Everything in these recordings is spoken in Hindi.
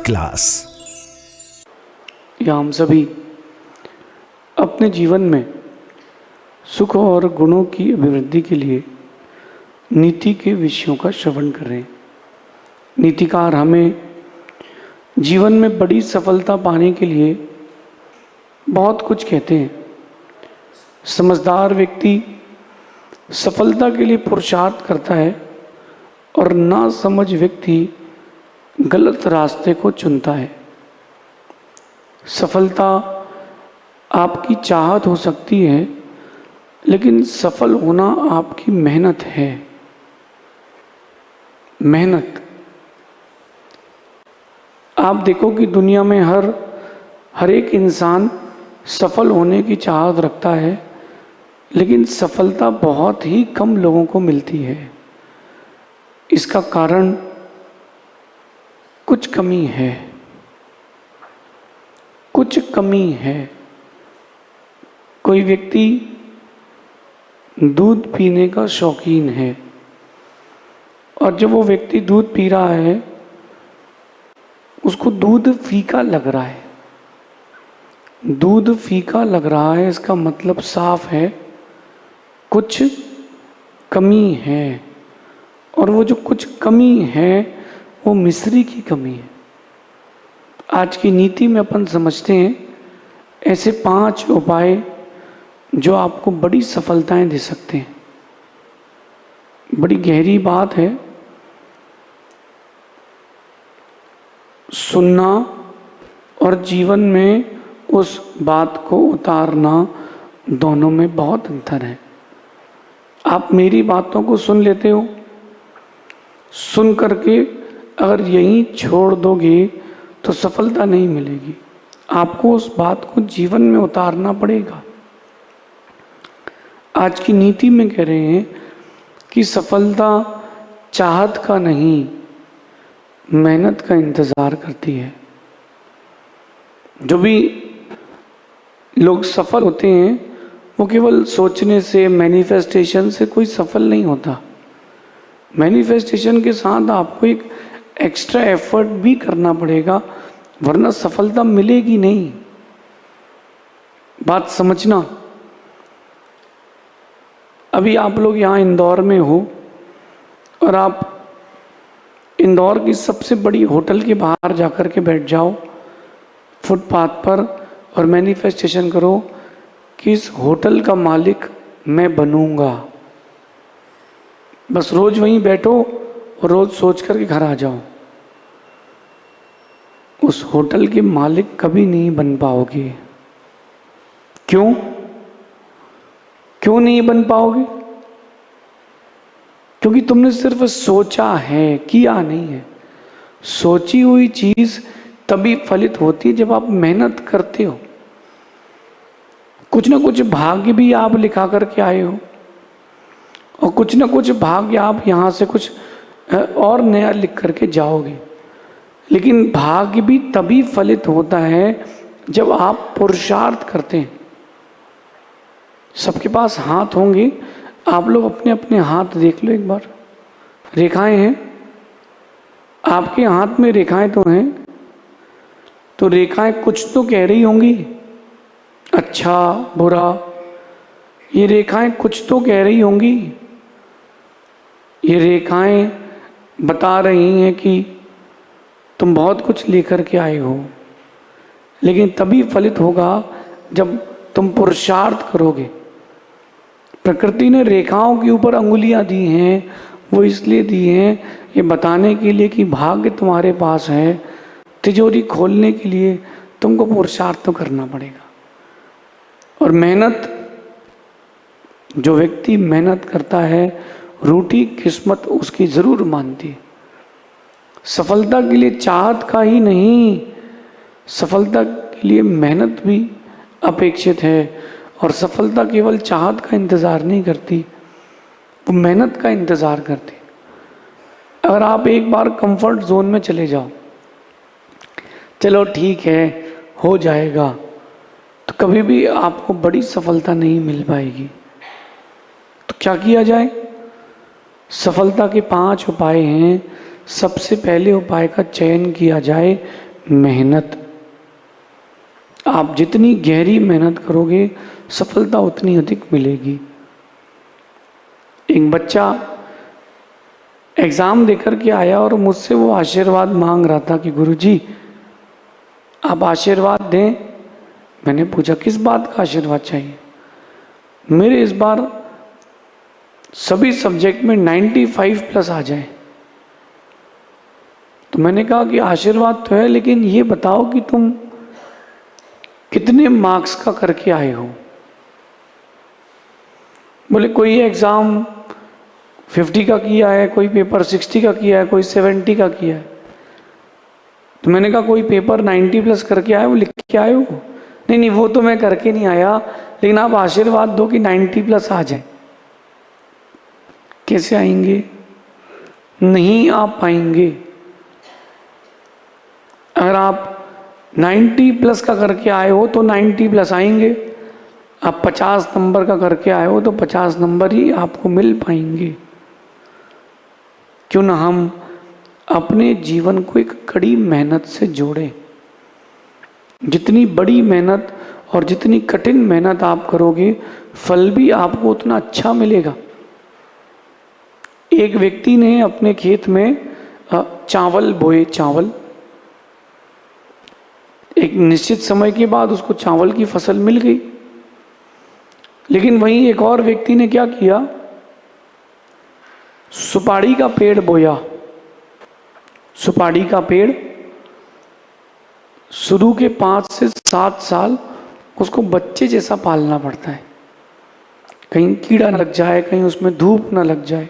क्लास। या हम सभी अपने जीवन में सुख और गुणों की अभिवृद्धि के लिए नीति के विषयों का श्रवण कर रहे हैं। नीतिकार हमें जीवन में बड़ी सफलता पाने के लिए बहुत कुछ कहते हैं। समझदार व्यक्ति सफलता के लिए पुरुषार्थ करता है और नासमझ व्यक्ति गलत रास्ते को चुनता है। सफलता आपकी चाहत हो सकती है, लेकिन सफल होना आपकी मेहनत है। मेहनत। आप देखो कि दुनिया में हर एक इंसान सफल होने की चाहत रखता है, लेकिन सफलता बहुत ही कम लोगों को मिलती है। इसका कारण कुछ कमी है। कुछ कमी है। कोई व्यक्ति दूध पीने का शौकीन है और जब वो व्यक्ति दूध पी रहा है, उसको दूध फीका लग रहा है। दूध फीका लग रहा है, इसका मतलब साफ है कुछ कमी है। और वो जो कुछ कमी है वो मिश्री की कमी है। आज की नीति में अपन समझते हैं ऐसे 5 उपाय जो आपको बड़ी सफलताएं दे सकते हैं। बड़ी गहरी बात है। सुनना और जीवन में उस बात को उतारना, दोनों में बहुत अंतर है। आप मेरी बातों को सुन लेते हो, सुन करके अगर यहीं छोड़ दोगे तो सफलता नहीं मिलेगी। आपको उस बात को जीवन में उतारना पड़ेगा। आज की नीति में कह रहे हैं कि सफलता चाहत का नहीं, मेहनत का इंतजार करती है। जो भी लोग सफल होते हैं वो केवल सोचने से, मैनिफेस्टेशन से कोई सफल नहीं होता। मैनिफेस्टेशन के साथ आपको एक एक्स्ट्रा एफर्ट भी करना पड़ेगा, वरना सफलता मिलेगी नहीं। बात समझना। अभी आप लोग यहाँ इंदौर में हो और आप इंदौर की सबसे बड़ी होटल के बाहर जाकर के बैठ जाओ फुटपाथ पर और मैनिफेस्टेशन करो कि इस होटल का मालिक मैं बनूंगा। बस रोज वहीं बैठो और रोज सोच करके घर आ जाओ। उस होटल के मालिक कभी नहीं बन पाओगे। क्यों? क्यों नहीं बन पाओगे? क्योंकि तुमने सिर्फ सोचा है, किया नहीं है। सोची हुई चीज तभी फलित होती है जब आप मेहनत करते हो। कुछ ना कुछ भाग्य भी आप लिखा करके आए हो और कुछ ना कुछ भाग्य आप यहाँ से कुछ और नया लिख करके जाओगे। लेकिन भाग्य भी तभी फलित होता है जब आप पुरुषार्थ करते हैं। सबके पास हाथ होंगे, आप लोग अपने अपने हाथ देख लो एक बार। रेखाएं हैं आपके हाथ में, रेखाएं तो हैं। तो रेखाएं कुछ तो कह रही होंगी, अच्छा बुरा। ये रेखाएं कुछ तो कह रही होंगी। ये रेखाएं बता रही हैं कि तुम बहुत कुछ लेकर के आए हो, लेकिन तभी फलित होगा जब तुम पुरुषार्थ करोगे। प्रकृति ने रेखाओं के ऊपर अंगुलियां दी हैं, वो इसलिए दी हैं ये बताने के लिए कि भाग्य तुम्हारे पास है। तिजोरी खोलने के लिए तुमको पुरुषार्थ तो करना पड़ेगा। और मेहनत, जो व्यक्ति मेहनत करता है, रूठी किस्मत उसकी जरूर मानती है। सफलता के लिए चाहत का ही नहीं, सफलता के लिए मेहनत भी अपेक्षित है। और सफलता केवल चाहत का इंतज़ार नहीं करती, वो मेहनत का इंतज़ार करती। अगर आप एक बार कंफर्ट जोन में चले जाओ, चलो ठीक है हो जाएगा, तो कभी भी आपको बड़ी सफलता नहीं मिल पाएगी। तो क्या किया जाए? सफलता के 5 उपाय हैं। सबसे पहले उपाय का चयन किया जाए, मेहनत। आप जितनी गहरी मेहनत करोगे सफलता उतनी अधिक मिलेगी। एक बच्चा एग्ज़ाम देकर के आया और मुझसे वो आशीर्वाद मांग रहा था कि गुरुजी आप आशीर्वाद दें। मैंने पूछा किस बात का आशीर्वाद चाहिए? मेरे इस बार सभी सब्जेक्ट में 95+ आ जाए। तो मैंने कहा कि आशीर्वाद तो है, लेकिन ये बताओ कि तुम कितने मार्क्स का करके आए हो? बोले कोई एग्ज़ाम 50 का किया है, कोई पेपर 60 का किया है, कोई 70 का किया है। तो मैंने कहा कोई पेपर 90+ करके आए, वो लिख के आए हो? नहीं नहीं, वो तो मैं करके नहीं आया, लेकिन आप आशीर्वाद दो कि 90+ आ जाए। कैसे आएंगे? नहीं आ पाएंगे। अगर आप 90+ का करके आए हो तो 90+ आएंगे। आप 50 नंबर का करके आए हो तो 50 नंबर ही आपको मिल पाएंगे। क्यों ना हम अपने जीवन को एक कड़ी मेहनत से जोड़ें। जितनी बड़ी मेहनत और जितनी कठिन मेहनत आप करोगे, फल भी आपको उतना अच्छा मिलेगा। एक व्यक्ति ने अपने खेत में चावल बोए। चावल एक निश्चित समय के बाद उसको चावल की फसल मिल गई, लेकिन वहीं एक और व्यक्ति ने क्या किया, सुपारी का पेड़ बोया। सुपारी का पेड़ शुरू के 5 से 7 साल उसको बच्चे जैसा पालना पड़ता है। कहीं कीड़ा न लग जाए, कहीं उसमें धूप न लग जाए।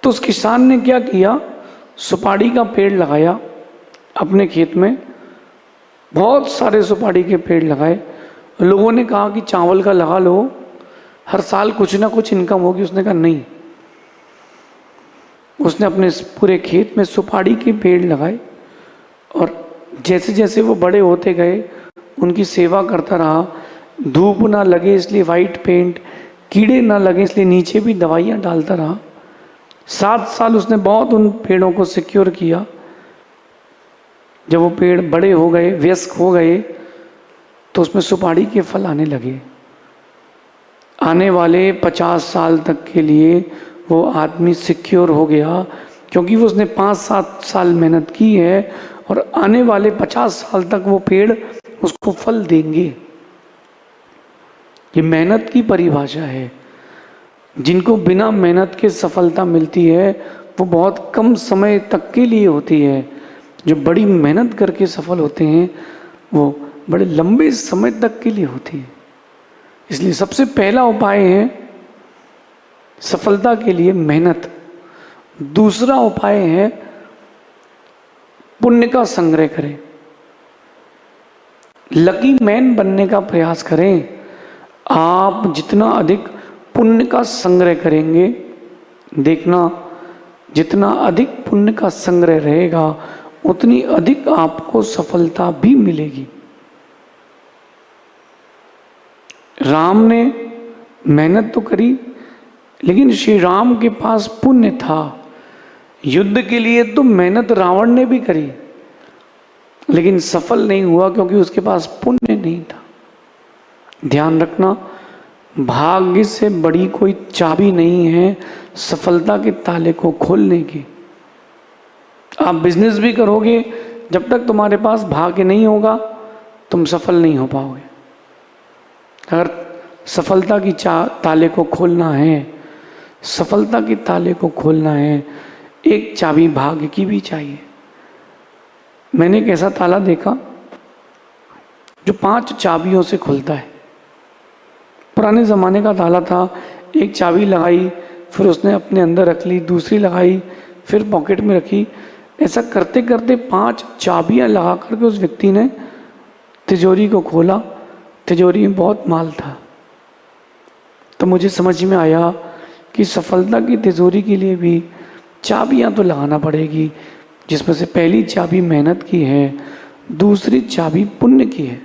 तो उस किसान ने क्या किया, सुपारी का पेड़ लगाया अपने खेत में। बहुत सारे सुपारी के पेड़ लगाए। लोगों ने कहा कि चावल का लगा लो, हर साल कुछ ना कुछ इनकम होगी। उसने कहा नहीं। उसने अपने पूरे खेत में सुपारी के पेड़ लगाए और जैसे जैसे वो बड़े होते गए उनकी सेवा करता रहा। धूप ना लगे इसलिए वाइट पेंट, कीड़े ना लगे इसलिए नीचे भी दवाइयाँ डालता रहा। 7 साल उसने बहुत उन पेड़ों को सिक्योर किया। जब वो पेड़ बड़े हो गए, वयस्क हो गए, तो उसमें सुपारी के फल आने लगे। आने वाले 50 साल तक के लिए वो आदमी सिक्योर हो गया, क्योंकि वो उसने 5-7 साल मेहनत की है और आने वाले 50 साल तक वो पेड़ उसको फल देंगे। ये मेहनत की परिभाषा है। जिनको बिना मेहनत के सफलता मिलती है वो बहुत कम समय तक के लिए होती है। जो बड़ी मेहनत करके सफल होते हैं वो बड़े लंबे समय तक के लिए होती है। इसलिए सबसे पहला उपाय है सफलता के लिए मेहनत। दूसरा उपाय है पुण्य का संग्रह करें। लकी मैन बनने का प्रयास करें। आप जितना अधिक पुण्य का संग्रह करेंगे, देखना जितना अधिक पुण्य का संग्रह रहेगा उतनी अधिक आपको सफलता भी मिलेगी। राम ने मेहनत तो करी, लेकिन श्री राम के पास पुण्य था। युद्ध के लिए तो मेहनत रावण ने भी करी, लेकिन सफल नहीं हुआ क्योंकि उसके पास पुण्य नहीं था। ध्यान रखना, भाग्य से बड़ी कोई चाबी नहीं है सफलता के ताले को खोलने की। आप बिजनेस भी करोगे, जब तक तुम्हारे पास भाग्य नहीं होगा तुम सफल नहीं हो पाओगे। अगर सफलता की ताले को खोलना है, सफलता के ताले को खोलना है, एक चाबी भाग्य की भी चाहिए। मैंने एक ऐसा ताला देखा जो 5 चाबियों से खुलता है। पुराने ज़माने का ताला था। एक चाबी लगाई, फिर उसने अपने अंदर रख ली, दूसरी लगाई, फिर पॉकेट में रखी। ऐसा करते करते 5 चाबियां लगा करके उस व्यक्ति ने तिजोरी को खोला। तिजोरी में बहुत माल था। तो मुझे समझ में आया कि सफलता की तिजोरी के लिए भी चाबियां तो लगाना पड़ेगी, जिसमें से पहली चाबी मेहनत की है, दूसरी चाबी पुण्य की है।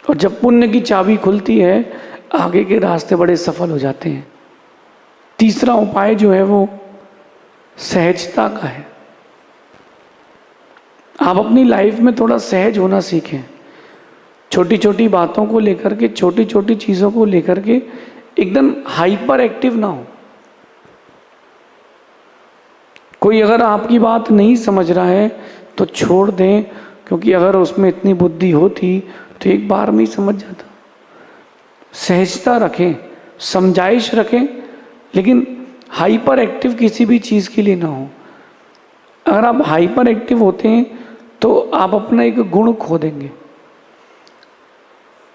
और जब पुण्य की चाबी खुलती है आगे के रास्ते बड़े सफल हो जाते हैं। तीसरा उपाय जो है वो सहजता का है। आप अपनी लाइफ में थोड़ा सहज होना सीखें। छोटी छोटी बातों को लेकर के, छोटी छोटी चीज़ों को लेकर के एकदम हाइपर एक्टिव ना हो। कोई अगर आपकी बात नहीं समझ रहा है तो छोड़ दें, क्योंकि अगर उसमें इतनी बुद्धि होती तो एक बार में ही समझ जाता। सहजता रखें, समझाइश रखें, लेकिन हाइपर एक्टिव किसी भी चीज़ के लिए ना हो। अगर आप हाइपर एक्टिव होते हैं तो आप अपना एक गुण खो देंगे।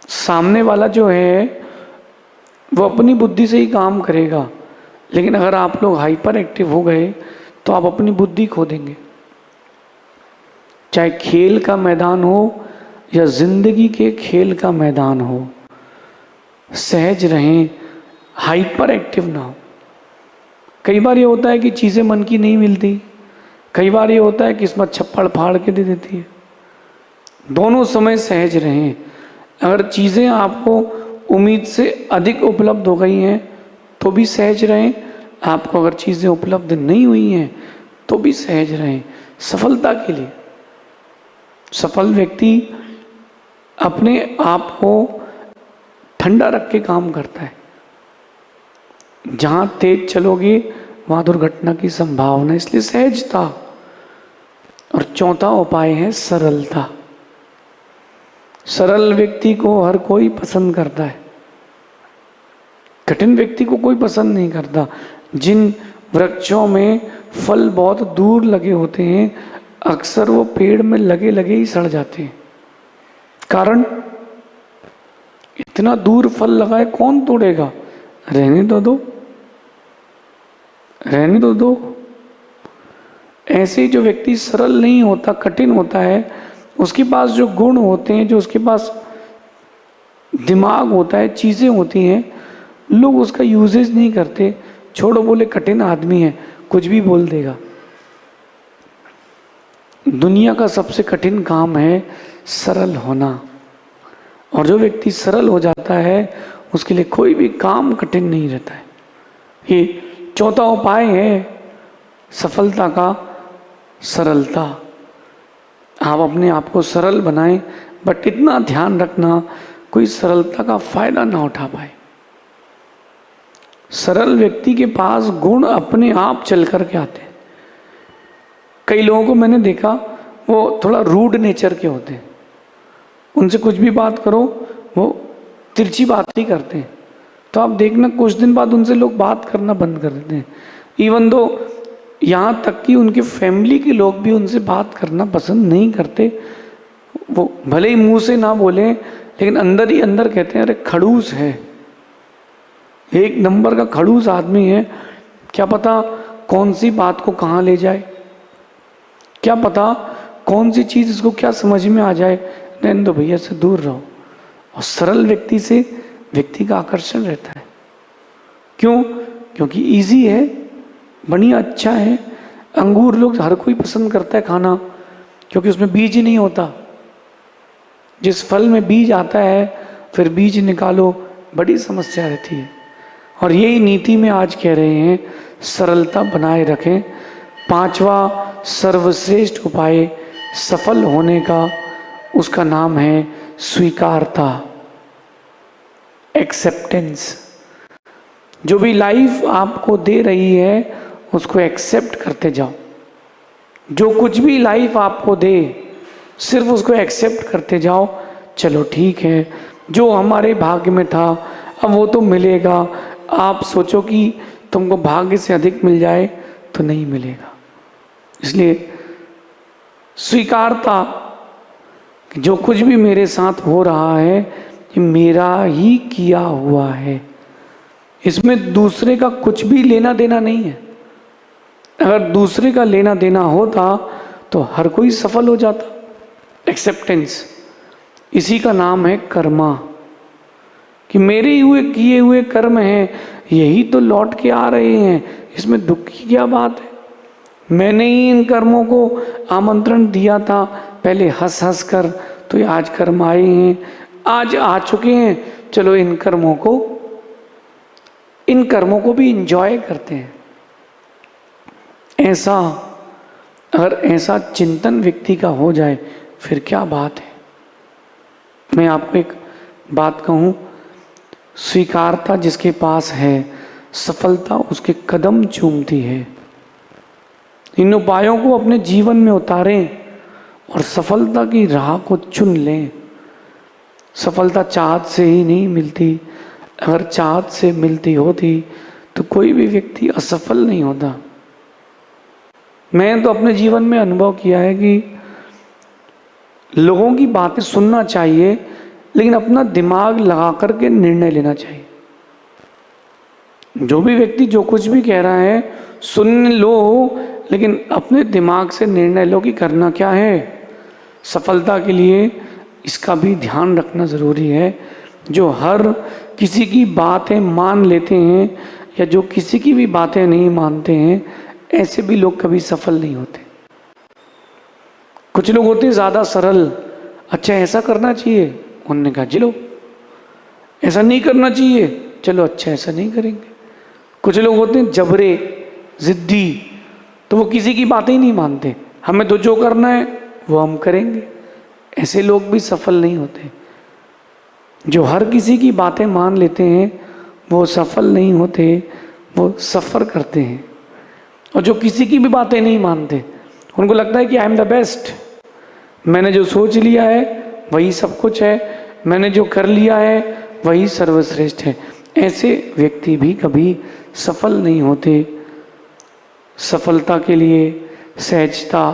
सामने वाला जो है वो अपनी बुद्धि से ही काम करेगा, लेकिन अगर आप लोग हाइपर एक्टिव हो गए तो आप अपनी बुद्धि खो देंगे। चाहे खेल का मैदान हो या जिंदगी के खेल का मैदान हो, सहज रहें, हाइपर एक्टिव ना हो। कई बार ये होता है कि चीज़ें मन की नहीं मिलती, कई बार ये होता है किस्मत छप्पड़ फाड़ के दे देती है। दोनों समय सहज रहें। अगर चीज़ें आपको उम्मीद से अधिक उपलब्ध हो गई हैं तो भी सहज रहें। आपको अगर चीज़ें उपलब्ध नहीं हुई हैं तो भी सहज रहें। सफलता के लिए सफल व्यक्ति अपने आप को ठंडा रख के काम करता है। जहाँ तेज चलोगे वहाँ दुर्घटना की संभावना, इसलिए सहजता। और चौथा उपाय है सरलता। सरल व्यक्ति को हर कोई पसंद करता है, कठिन व्यक्ति को कोई पसंद नहीं करता। जिन वृक्षों में फल बहुत दूर लगे होते हैं, अक्सर वो पेड़ में लगे लगे ही सड़ जाते हैं। कारण, इतना दूर फल लगा है, कौन तोड़ेगा? रहने तो दो, रहने तो दो। ऐसे ही जो व्यक्ति सरल नहीं होता, कठिन होता है, उसके पास जो गुण होते हैं, जो उसके पास दिमाग होता है, चीज़ें होती हैं, लोग उसका यूजेज नहीं करते। छोड़ो, बोले कठिन आदमी है, कुछ भी बोल देगा। दुनिया का सबसे कठिन काम है सरल होना, और जो व्यक्ति सरल हो जाता है उसके लिए कोई भी काम कठिन नहीं रहता है। ये चौथा उपाय है सफलता का, सरलता। आप अपने आप को सरल बनाएं, बट इतना ध्यान रखना कोई सरलता का फायदा ना उठा पाए। सरल व्यक्ति के पास गुण अपने आप चल कर के आते हैं। कई लोगों को मैंने देखा, वो थोड़ा रूड नेचर के होते हैं, उनसे कुछ भी बात करो वो तिरछी बात ही करते हैं। तो आप देखना कुछ दिन बाद उनसे लोग बात करना बंद कर देते हैं। इवन दो यहाँ तक कि उनके फैमिली के लोग भी उनसे बात करना पसंद नहीं करते। वो भले ही मुंह से ना बोले, लेकिन अंदर ही अंदर कहते हैं अरे खड़ूस है, एक नंबर का खड़ूस आदमी है, क्या पता कौन सी बात को कहाँ ले जाए, क्या पता कौन सी चीज़ इसको क्या समझ में आ जाए। रहने दो भैया, से दूर रहो। और सरल व्यक्ति से व्यक्ति का आकर्षण रहता है। क्यों? क्योंकि इजी है, बढ़िया, अच्छा है। अंगूर लोग हर कोई पसंद करता है खाना, क्योंकि उसमें बीज ही नहीं होता। जिस फल में बीज आता है फिर बीज निकालो, बड़ी समस्या रहती है। और यही नीति में आज कह रहे हैं, सरलता बनाए रखें। पांचवा सर्वश्रेष्ठ उपाय सफल होने का, उसका नाम है स्वीकारता, एक्सेप्टेंस। जो भी लाइफ आपको दे रही है उसको एक्सेप्ट करते जाओ। जो कुछ भी लाइफ आपको दे सिर्फ उसको एक्सेप्ट करते जाओ। चलो ठीक है, जो हमारे भाग्य में था अब वो तो मिलेगा। आप सोचो कि तुमको भाग्य से अधिक मिल जाए तो नहीं मिलेगा। इसलिए स्वीकारता कि जो कुछ भी मेरे साथ हो रहा है ये मेरा ही किया हुआ है, इसमें दूसरे का कुछ भी लेना देना नहीं है। अगर दूसरे का लेना देना होता तो हर कोई सफल हो जाता। एक्सेप्टेंस, इसी का नाम है कर्मा, कि मेरे हुए किए हुए कर्म हैं, यही तो लौट के आ रहे हैं, इसमें दुख की क्या बात है। मैंने ही इन कर्मों को आमंत्रण दिया था, पहले हंस हंस कर, तो ये आज कर्म आए हैं, आज आ चुके हैं, चलो इन कर्मों को भी इंजॉय करते हैं। ऐसा अगर ऐसा चिंतन व्यक्ति का हो जाए फिर क्या बात है। मैं आपको एक बात कहूँ, स्वीकारता जिसके पास है सफलता उसके कदम चूमती है। इन उपायों को अपने जीवन में उतारें और सफलता की राह को चुन लें। सफलता चाहत से ही नहीं मिलती, अगर चाहत से मिलती होती तो कोई भी व्यक्ति असफल नहीं होता। मैं तो अपने जीवन में अनुभव किया है कि लोगों की बातें सुनना चाहिए लेकिन अपना दिमाग लगा करके निर्णय लेना चाहिए। जो भी व्यक्ति जो कुछ भी कह रहा है सुन लो, लेकिन अपने दिमाग से निर्णय लो कि करना क्या है। सफलता के लिए इसका भी ध्यान रखना ज़रूरी है। जो हर किसी की बातें मान लेते हैं या जो किसी की भी बातें नहीं मानते हैं, ऐसे भी लोग कभी सफल नहीं होते। कुछ लोग होते हैं ज़्यादा सरल, अच्छा ऐसा करना चाहिए, उन्होंने कहा चलो। ऐसा नहीं करना चाहिए, चलो अच्छा ऐसा नहीं करेंगे। कुछ लोग होते हैं जबरे, ज़िद्दी, तो वो किसी की बातें ही नहीं मानते, हमें तो जो करना है वो हम करेंगे। ऐसे लोग भी सफल नहीं होते। जो हर किसी की बातें मान लेते हैं वो सफल नहीं होते, वो सफ़र करते हैं। और जो किसी की भी बातें नहीं मानते, उनको लगता है कि आई एम द बेस्ट, मैंने जो सोच लिया है वही सब कुछ है, मैंने जो कर लिया है वही सर्वश्रेष्ठ है। ऐसे व्यक्ति भी कभी सफल नहीं होते। सफलता के लिए सहजता,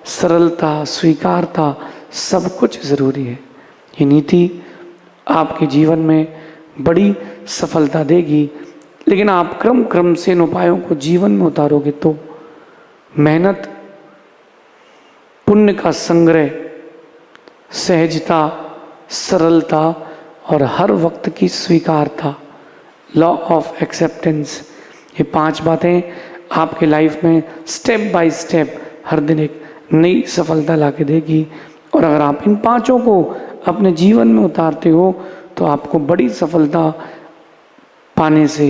सरलता, स्वीकारता सब कुछ ज़रूरी है। ये नीति आपके जीवन में बड़ी सफलता देगी, लेकिन आप क्रम क्रम से इन उपायों को जीवन में उतारोगे तो मेहनत, पुण्य का संग्रह, सहजता, सरलता और हर वक्त की स्वीकारता, लॉ ऑफ एक्सेप्टेंस, ये 5 बातें आपके लाइफ में स्टेप बाय स्टेप हर दिन एक नई सफलता ला के देगी। और अगर आप इन 5 को अपने जीवन में उतारते हो तो आपको बड़ी सफलता पाने से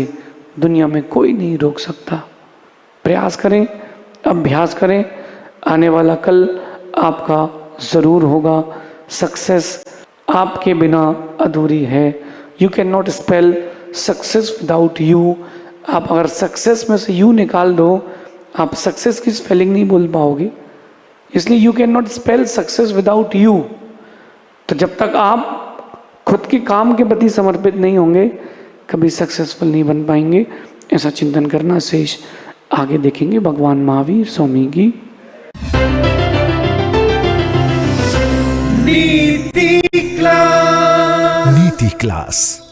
दुनिया में कोई नहीं रोक सकता। प्रयास करें, अभ्यास करें, आने वाला कल आपका ज़रूर होगा। सक्सेस आपके बिना अधूरी है। You can not spell success without you. आप अगर सक्सेस में से यू निकाल दो, आप सक्सेस की स्पेलिंग नहीं बोल पाओगे। इसलिए you can not spell success without you. तो जब तक आप खुद के काम के प्रति समर्पित नहीं होंगे, कभी सक्सेसफुल नहीं बन पाएंगे। ऐसा चिंतन करना शेष आगे देखेंगे। भगवान महावीर स्वामी की नीति क्लास।